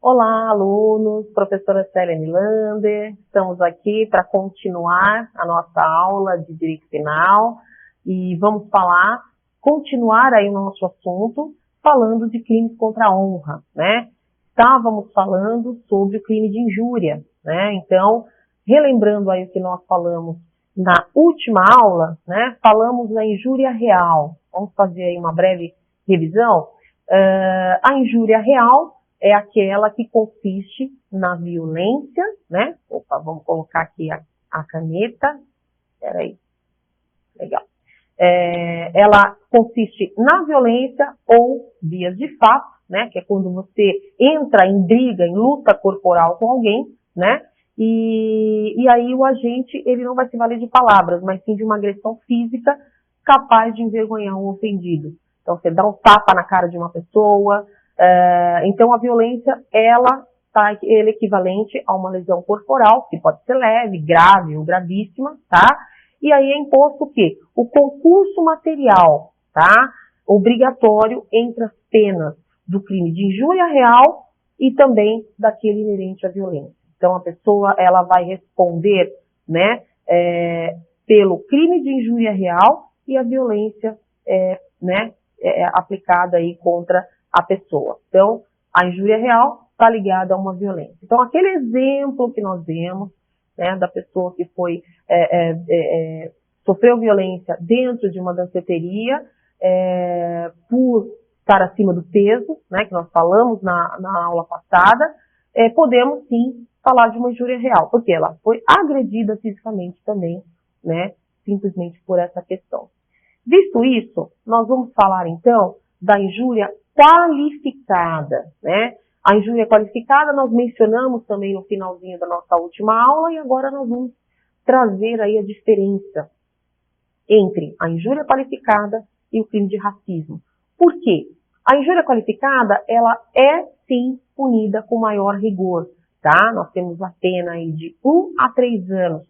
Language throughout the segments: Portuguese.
Olá, alunos, professora Célia Nilander, estamos aqui para continuar a nossa aula de Direito Penal e vamos continuar aí o nosso assunto, falando de crimes contra a honra, né? Estávamos falando sobre o crime de injúria, né? Então, relembrando aí o que nós falamos na última aula, né? Falamos da injúria real. Vamos fazer aí uma breve revisão. A injúria real é aquela que consiste na violência, né? Opa, vamos colocar aqui a caneta. Peraí. Legal. Ela consiste na violência ou vias de fato, né? Que é quando você entra em briga, em luta corporal com alguém, né? E aí o agente, ele não vai se valer de palavras, mas sim de uma agressão física capaz de envergonhar um ofendido. Então, você dá um tapa na cara de uma pessoa. Então, a violência, ela é equivalente a uma lesão corporal, que pode ser leve, grave ou gravíssima, tá? E aí é imposto o quê? O concurso material, tá? Obrigatório entre as penas do crime de injúria real e também daquele inerente à violência. Então, a pessoa, ela vai responder, né, pelo crime de injúria real e a violência, né, aplicada aí contra a pessoa. Então, a injúria real está ligada a uma violência. Então, aquele exemplo que nós vemos, né, da pessoa que sofreu violência dentro de uma danceteria por estar acima do peso, né, que nós falamos na aula passada, podemos sim falar de uma injúria real, porque ela foi agredida fisicamente também, né, simplesmente por essa questão. Visto isso, nós vamos falar então da injúria qualificada, né? A injúria qualificada nós mencionamos também no finalzinho da nossa última aula e agora nós vamos trazer aí a diferença entre a injúria qualificada e o crime de racismo. Por quê? A injúria qualificada, ela é sim punida com maior rigor, tá? Nós temos a pena aí de 1 a 3 anos,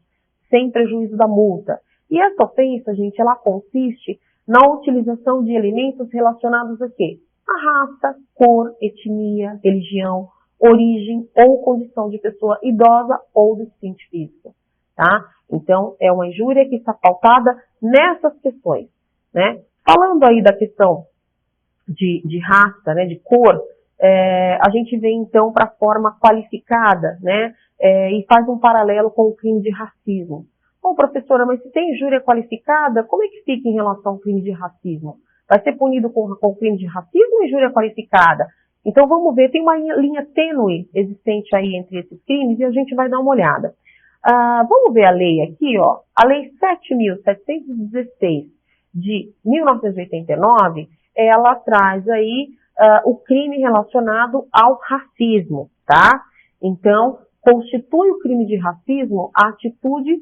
sem prejuízo da multa. E essa ofensa, gente, ela consiste na utilização de elementos relacionados a quê? A raça, cor, etnia, religião, origem ou condição de pessoa idosa ou deficiente físico, tá? Então, é uma injúria que está pautada nessas questões, né? Falando aí da questão de raça, né, de cor, a gente vem então para a forma qualificada, né, e faz um paralelo com o crime de racismo. Bom, professora, mas se tem injúria qualificada, como é que fica em relação ao crime de racismo? Vai ser punido com o crime de racismo ou injúria qualificada? Então vamos ver, tem uma linha tênue existente aí entre esses crimes e a gente vai dar uma olhada. Vamos ver a lei aqui, ó. A lei 7.716 de 1989, ela traz aí o crime relacionado ao racismo, tá? Então, constitui o crime de racismo a atitude,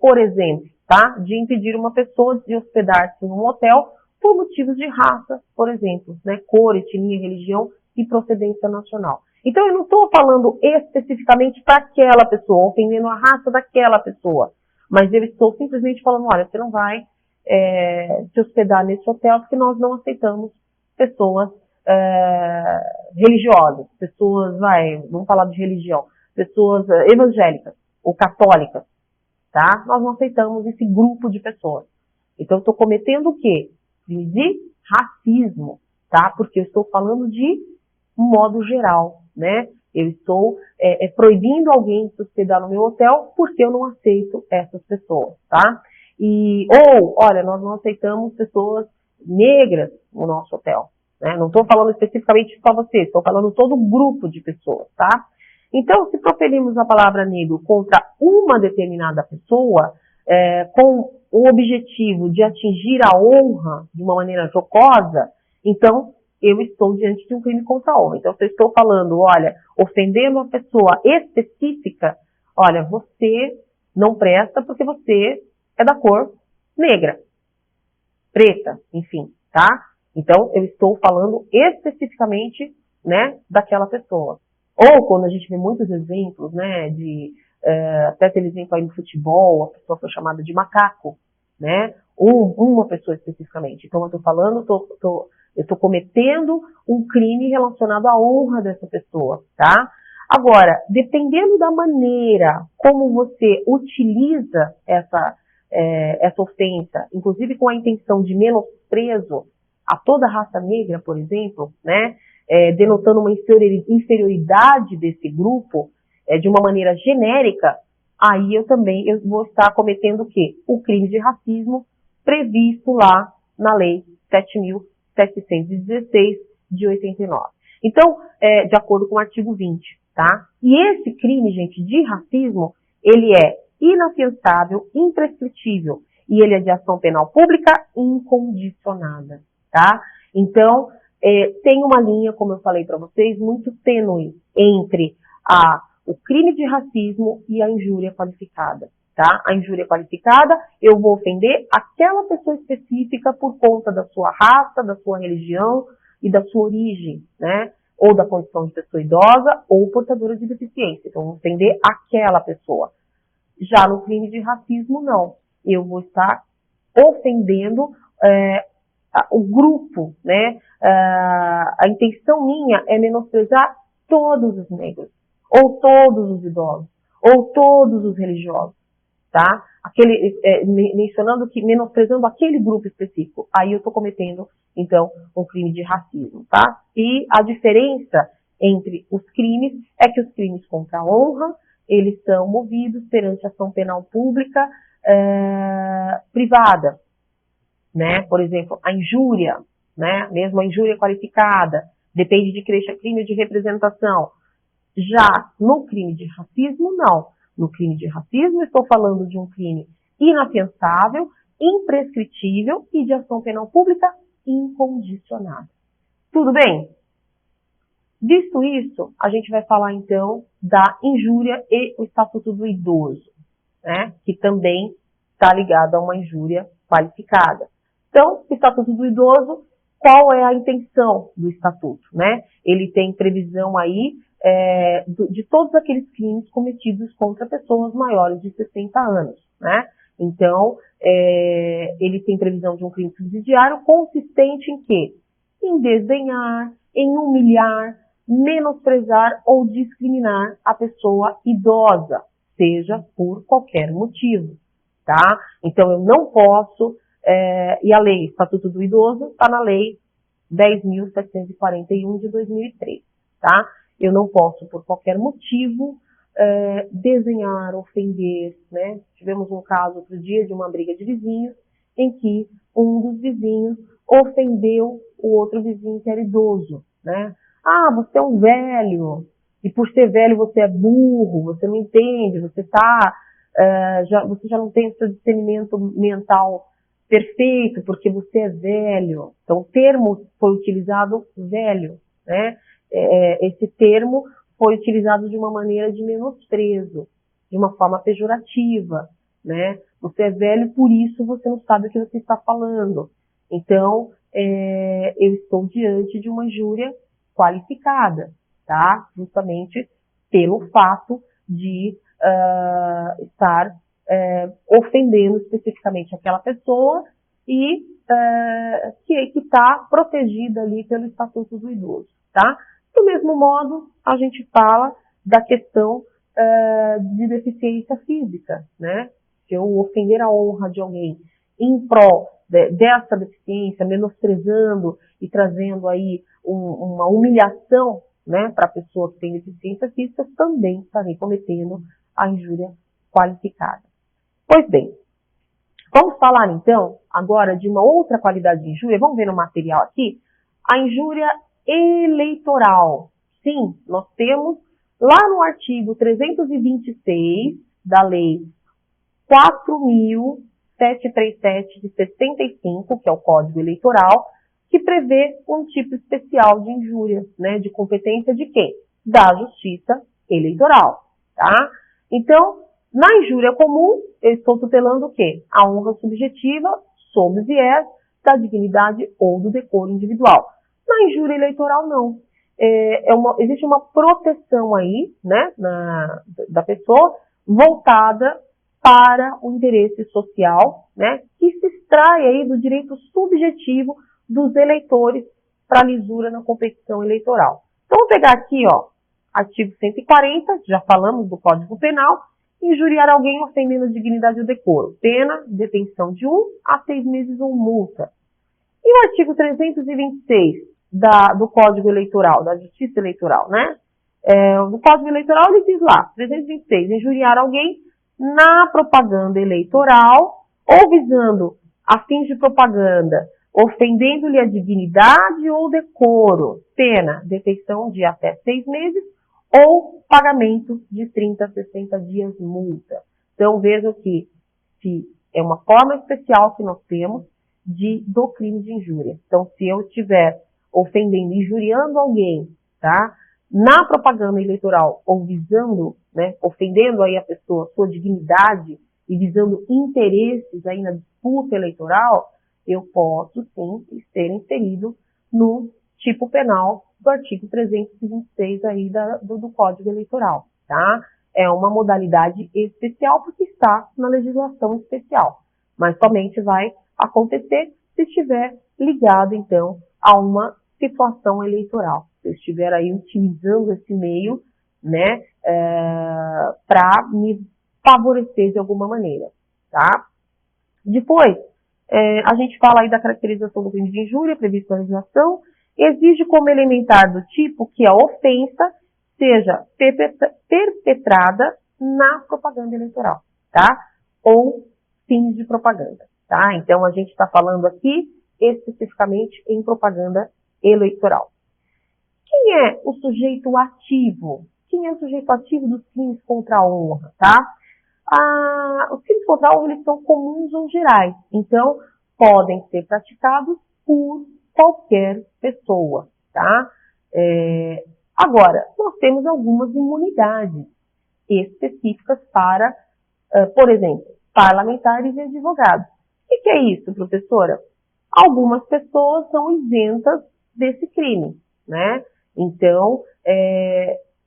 por exemplo, tá? De impedir uma pessoa de hospedar-se em um hotel por motivos de raça, por exemplo, né? Cor, etnia, religião e procedência nacional. Então, eu não estou falando especificamente para aquela pessoa, ofendendo a raça daquela pessoa, mas eu estou simplesmente falando, olha, você não vai se hospedar nesse hotel porque nós não aceitamos pessoas religiosas, pessoas, vamos falar de religião, pessoas evangélicas ou católicas, tá? Nós não aceitamos esse grupo de pessoas. Então, eu estou cometendo o quê? Crime de racismo, tá? Porque eu estou falando de um modo geral, né? Eu estou proibindo alguém de se hospedar no meu hotel porque eu não aceito essas pessoas, tá? Olha, nós não aceitamos pessoas negras no nosso hotel, né? Não estou falando especificamente só você, estou falando todo um grupo de pessoas, tá? Então, se proferimos a palavra negro contra uma determinada pessoa, com o objetivo de atingir a honra de uma maneira jocosa, então, eu estou diante de um crime contra a honra. Então, se eu estou falando, olha, ofendendo uma pessoa específica, olha, você não presta porque você é da cor negra, preta, enfim, tá? Então, eu estou falando especificamente, né, daquela pessoa. Ou quando a gente vê muitos exemplos, né, até aquele exemplo aí no futebol, a pessoa foi chamada de macaco, né? Uma pessoa especificamente. Então, eu estou falando, estou Eu estou cometendo um crime relacionado à honra dessa pessoa, tá? Agora, dependendo da maneira como você utiliza essa ofensa, inclusive com a intenção de menosprezo a toda a raça negra, por exemplo, né, denotando uma inferioridade desse grupo, de uma maneira genérica, aí eu vou estar cometendo o quê? O crime de racismo previsto lá na Lei 7.716 de 89. Então, de acordo com o artigo 20, tá? E esse crime, gente, de racismo, ele é inafiançável, imprescritível, e ele é de ação penal pública incondicionada, tá? Então, tem uma linha, como eu falei para vocês, muito tênue entre o crime de racismo e a injúria qualificada, tá? A injúria qualificada, eu vou ofender aquela pessoa específica por conta da sua raça, da sua religião e da sua origem, né? Ou da condição de pessoa idosa ou portadora de deficiência. Então, eu vou ofender aquela pessoa. Já no crime de racismo, não. Eu vou estar ofendendo o grupo, né? A intenção minha é menosprezar todos os negros, ou todos os idosos, ou todos os religiosos, tá? Mencionando que, menosprezando aquele grupo específico. Aí eu estou cometendo, então, um crime de racismo, tá? E a diferença entre os crimes é que os crimes contra a honra, eles são movidos perante ação penal pública privada, né? Por exemplo, a injúria, né? Mesmo a injúria qualificada, depende de crime ou de representação. Já no crime de racismo, não. No crime de racismo, estou falando de um crime inafiançável, imprescritível e de ação penal pública incondicionada. Tudo bem? Visto isso, a gente vai falar então da injúria e o Estatuto do Idoso, né? Que também está ligado a uma injúria qualificada. Então, o Estatuto do Idoso, qual é a intenção do Estatuto, né? Ele tem previsão aí de todos aqueles crimes cometidos contra pessoas maiores de 60 anos, né? Então, ele tem previsão de um crime subsidiário consistente em quê? Em desdenhar, em humilhar, menosprezar ou discriminar a pessoa idosa, seja por qualquer motivo, tá? Então, eu não posso, e a lei Estatuto do Idoso está na lei 10.741 de 2003, tá? Eu não posso, por qualquer motivo, desenhar, ofender, né? Tivemos um caso outro dia de uma briga de vizinhos, em que um dos vizinhos ofendeu o outro vizinho que era idoso, né? Ah, você é um velho, e por ser velho você é burro, você não entende, você já não tem o seu discernimento mental perfeito, porque você é velho. Então, o termo foi utilizado velho, né? Esse termo foi utilizado de uma maneira de menosprezo, de uma forma pejorativa, né? Você é velho, por isso você não sabe o que você está falando. Então, eu estou diante de uma injúria qualificada, tá? Justamente pelo fato de estar ofendendo especificamente aquela pessoa e que está protegida ali pelo Estatuto do Idoso, tá? Do mesmo modo, a gente fala da questão de deficiência física, né? Se eu ofender a honra de alguém em prol dessa deficiência, menosprezando e trazendo aí uma humilhação, né, para a pessoa que tem deficiência física, também estarei cometendo a injúria qualificada. Pois bem, vamos falar então agora de uma outra qualidade de injúria. Vamos ver no material aqui. A injúria eleitoral. Sim, nós temos lá no artigo 326 da Lei 4.737 de 65, que é o Código Eleitoral, que prevê um tipo especial de injúria, né, de competência de quem? Da Justiça Eleitoral, tá? Então, na injúria comum, eu estou tutelando o quê? A honra subjetiva sob o viés da dignidade ou do decoro individual. Na injúria eleitoral, não. Existe uma proteção aí, né, da pessoa voltada para o interesse social, né, que se extrai aí do direito subjetivo dos eleitores para lisura na competição eleitoral. Então, vamos pegar aqui, ó, artigo 140, já falamos do Código Penal, injuriar alguém ofendendo a dignidade ou decoro. Pena, detenção de 1 a 6 meses ou multa. E o artigo 326 do Código Eleitoral, da Justiça Eleitoral, né? No Código Eleitoral ele diz lá, 326, injuriar alguém na propaganda eleitoral ou visando a fins de propaganda, ofendendo-lhe a dignidade ou decoro. Pena, detenção de até 6 meses ou pagamento de 30 a 60 dias multa. Então, vejam que se é uma forma especial que nós temos do crime de injúria. Então, se eu estiver ofendendo, injuriando alguém, tá? Na propaganda eleitoral, ou visando, né, ofendendo aí a pessoa, sua dignidade, e visando interesses aí na disputa eleitoral, eu posso, sim, ser inserido no tipo penal do artigo 326 aí do Código Eleitoral, tá? É uma modalidade especial porque está na legislação especial, mas somente vai acontecer se estiver ligado, então, a uma situação eleitoral. Se eu estiver aí utilizando esse meio, né, para me favorecer de alguma maneira, tá? Depois, a gente fala aí da caracterização do crime de injúria prevista na legislação, exige como elementar do tipo que a ofensa seja perpetrada na propaganda eleitoral, tá? Ou fins de propaganda, tá? Então, a gente está falando aqui especificamente em propaganda eleitoral. Quem é o sujeito ativo? Quem é o sujeito ativo dos crimes contra a honra, tá? Os crimes contra a honra, eles são comuns ou gerais. Então, podem ser praticados por qualquer pessoa, tá? Agora, nós temos algumas imunidades específicas para, por exemplo, parlamentares e advogados. O que é isso, professora? Algumas pessoas são isentas desse crime, né? Então,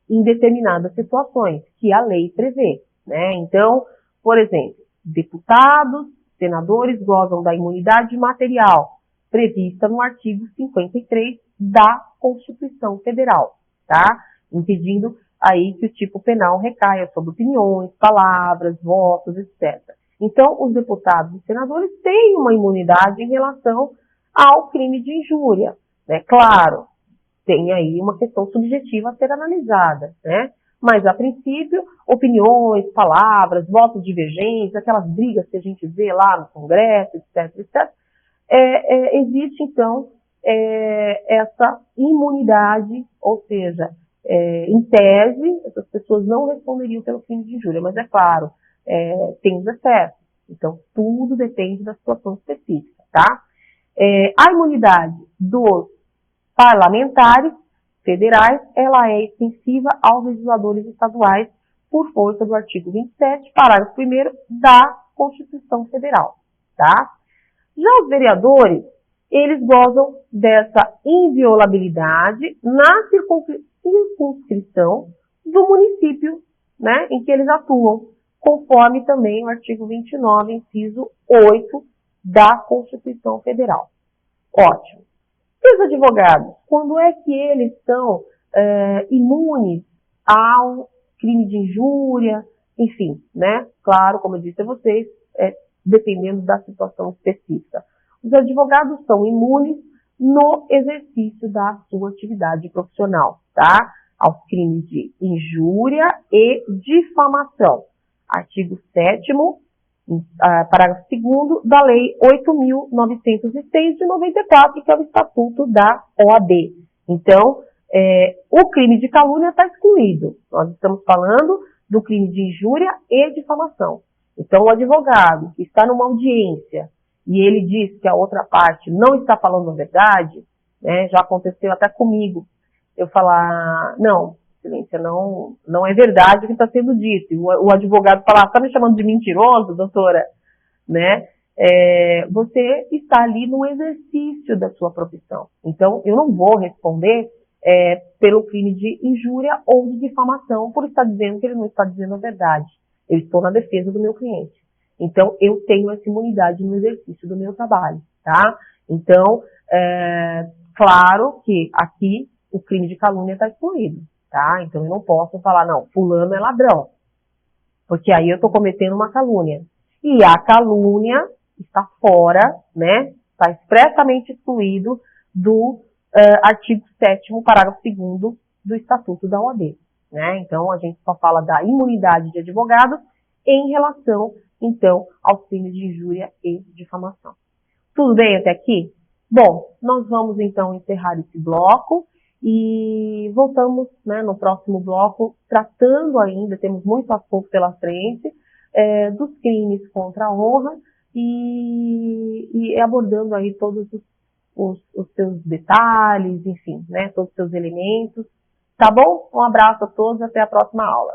em determinadas situações que a lei prevê, né? Então, por exemplo, deputados, senadores gozam da imunidade material prevista no artigo 53 da Constituição Federal, tá? Impedindo aí que o tipo penal recaia sobre opiniões, palavras, votos, etc. Então, os deputados e senadores têm uma imunidade em relação ao crime de injúria, né? Claro, tem aí uma questão subjetiva a ser analisada, né? Mas, a princípio, opiniões, palavras, votos divergentes, aquelas brigas que a gente vê lá no Congresso, etc., etc., existe, então, essa imunidade, ou seja, em tese, essas pessoas não responderiam pelo crime de injúria, mas é claro, tem os excessos. Então, tudo depende da situação específica, tá? A imunidade dos parlamentares federais, ela é extensiva aos legisladores estaduais por força do artigo 27, parágrafo 1º da Constituição Federal, tá? Já os vereadores, eles gozam dessa inviolabilidade na circunscrição do município, né, em que eles atuam, conforme também o artigo 29, inciso 8 da Constituição Federal. Ótimo. E os advogados, quando é que eles são imunes ao crime de injúria, enfim, né? Claro, como eu disse a vocês, dependendo da situação específica. Os advogados são imunes no exercício da sua atividade profissional, tá? Aos crimes de injúria e difamação. Artigo 7º, parágrafo 2º da Lei 8.906 de 94, que é o Estatuto da OAB. Então, o crime de calúnia está excluído. Nós estamos falando do crime de injúria e difamação. Então, o advogado que está numa audiência e ele diz que a outra parte não está falando a verdade, né, já aconteceu até comigo, eu falar, não, excelência, não é verdade o que está sendo dito. E o advogado falar, está me chamando de mentiroso, doutora? Né? Você está ali no exercício da sua profissão. Então, eu não vou responder pelo crime de injúria ou de difamação por estar dizendo que ele não está dizendo a verdade. Eu estou na defesa do meu cliente. Então, eu tenho essa imunidade no exercício do meu trabalho, tá? Então, claro que aqui o crime de calúnia está excluído, tá? Então eu não posso falar, não, fulano é ladrão, porque aí eu estou cometendo uma calúnia. E a calúnia está fora, né? Está expressamente excluído do artigo 7º, parágrafo 2º do Estatuto da OAB, né? Então a gente só fala da imunidade de advogados em relação, então, aos crimes de injúria e difamação. Tudo bem até aqui? Bom, nós vamos então encerrar esse bloco e voltamos, né, no próximo bloco, tratando ainda, temos muito assunto pela frente, dos crimes contra a honra e abordando aí todos os seus detalhes, enfim, né, todos os seus elementos. Tá bom? Um abraço a todos, até a próxima aula.